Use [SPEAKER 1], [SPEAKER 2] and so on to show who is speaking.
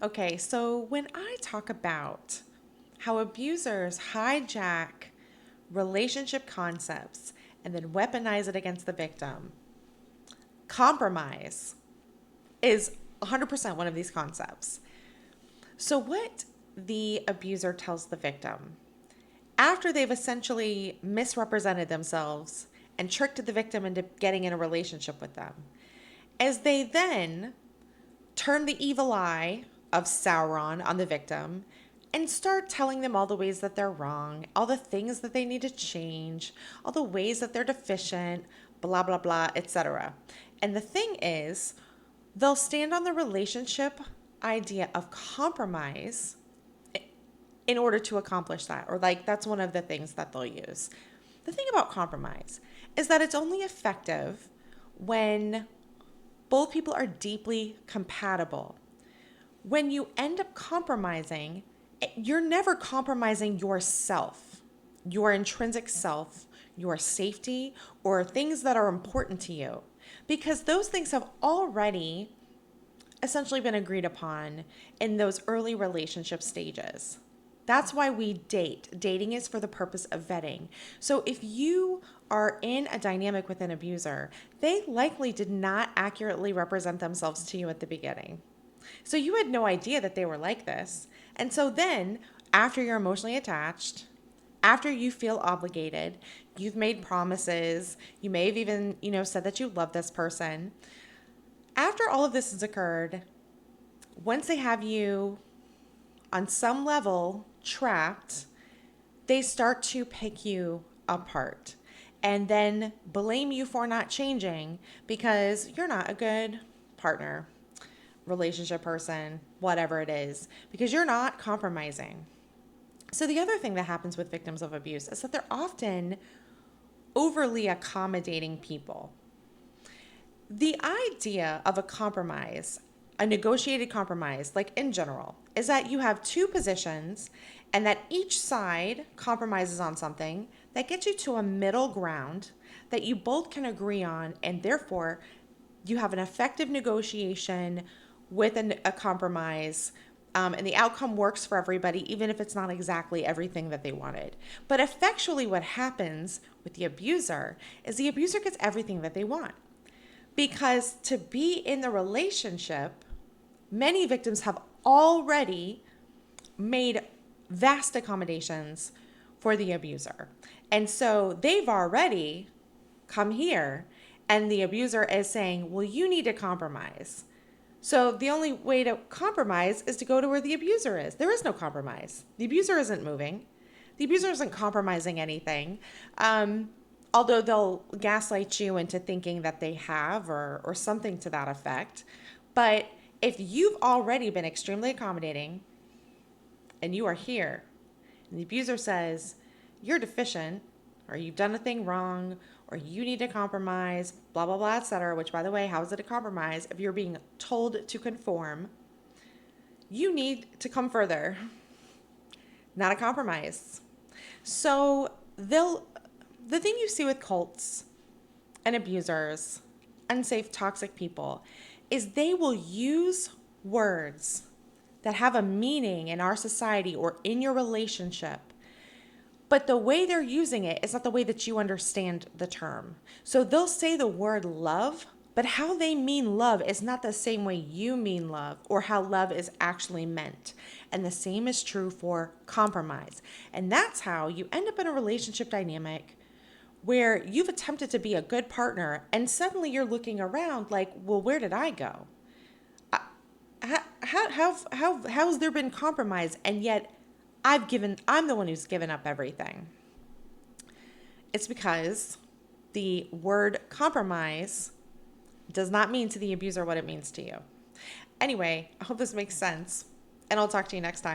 [SPEAKER 1] Okay, so when I talk about how abusers hijack relationship concepts and then weaponize it against the victim, compromise is 100% one of these concepts. So, what the abuser tells the victim after they've essentially misrepresented themselves and tricked the victim into getting in a relationship with them, as they then turn the evil eye of Sauron on the victim and start telling them all the ways that they're wrong, all the things that they need to change, all the ways that they're deficient, blah, blah, blah, etc. And the thing is, they'll stand on the relationship idea of compromise in order to accomplish that. Or, like, that's one of the things that they'll use. The thing about compromise is that it's only effective when both people are deeply compatible. When you end up compromising, you're never compromising yourself, your intrinsic self, your safety, or things that are important to you, because those things have already essentially been agreed upon in those early relationship stages. That's why we date. Dating is for the purpose of vetting. So if you are in a dynamic with an abuser, they likely did not accurately represent themselves to you at the beginning. So you had no idea that they were like this. And so then, after you're emotionally attached, after you feel obligated, you've made promises, you may have even, said that you love this person. After all of this has occurred, once they have you on some level trapped, they start to pick you apart and then blame you for not changing because you're not a good partner, relationship person, whatever it is, because you're not compromising. So, the other thing that happens with victims of abuse is that they're often overly accommodating people. The idea of a compromise, a negotiated compromise, like in general, is that you have two positions and that each side compromises on something that gets you to a middle ground that you both can agree on, and therefore you have an effective negotiation with a compromise. And the outcome works for everybody, even if it's not exactly everything that they wanted. But effectually, what happens with the abuser is the abuser gets everything that they want. Because to be in the relationship, many victims have already made vast accommodations for the abuser. And so they've already come here, and the abuser is saying, well, you need to compromise. So the only way to compromise is to go to where the abuser is. There is no compromise. The abuser isn't moving. The abuser isn't compromising anything. Although they'll gaslight you into thinking that they have or something to that effect. But if you've already been extremely accommodating and you are here, and the abuser says, you're deficient, or you've done a thing wrong, or you need to compromise, blah, blah, blah, etc., which, by the way, how is it a compromise if you're being told to conform? You need to come further, not a compromise. So the thing you see with cults and abusers, unsafe, toxic people, is they will use words that have a meaning in our society or in your relationship, but the way they're using it is not the way that you understand the term. So they'll say the word love, but how they mean love is not the same way you mean love or how love is actually meant. And the same is true for compromise. And that's how you end up in a relationship dynamic where you've attempted to be a good partner and suddenly you're looking around like, well, where did I go? How has there been compromise? And yet I'm the one who's given up everything. It's because the word compromise does not mean to the abuser what it means to you. Anyway, I hope this makes sense, and I'll talk to you next time.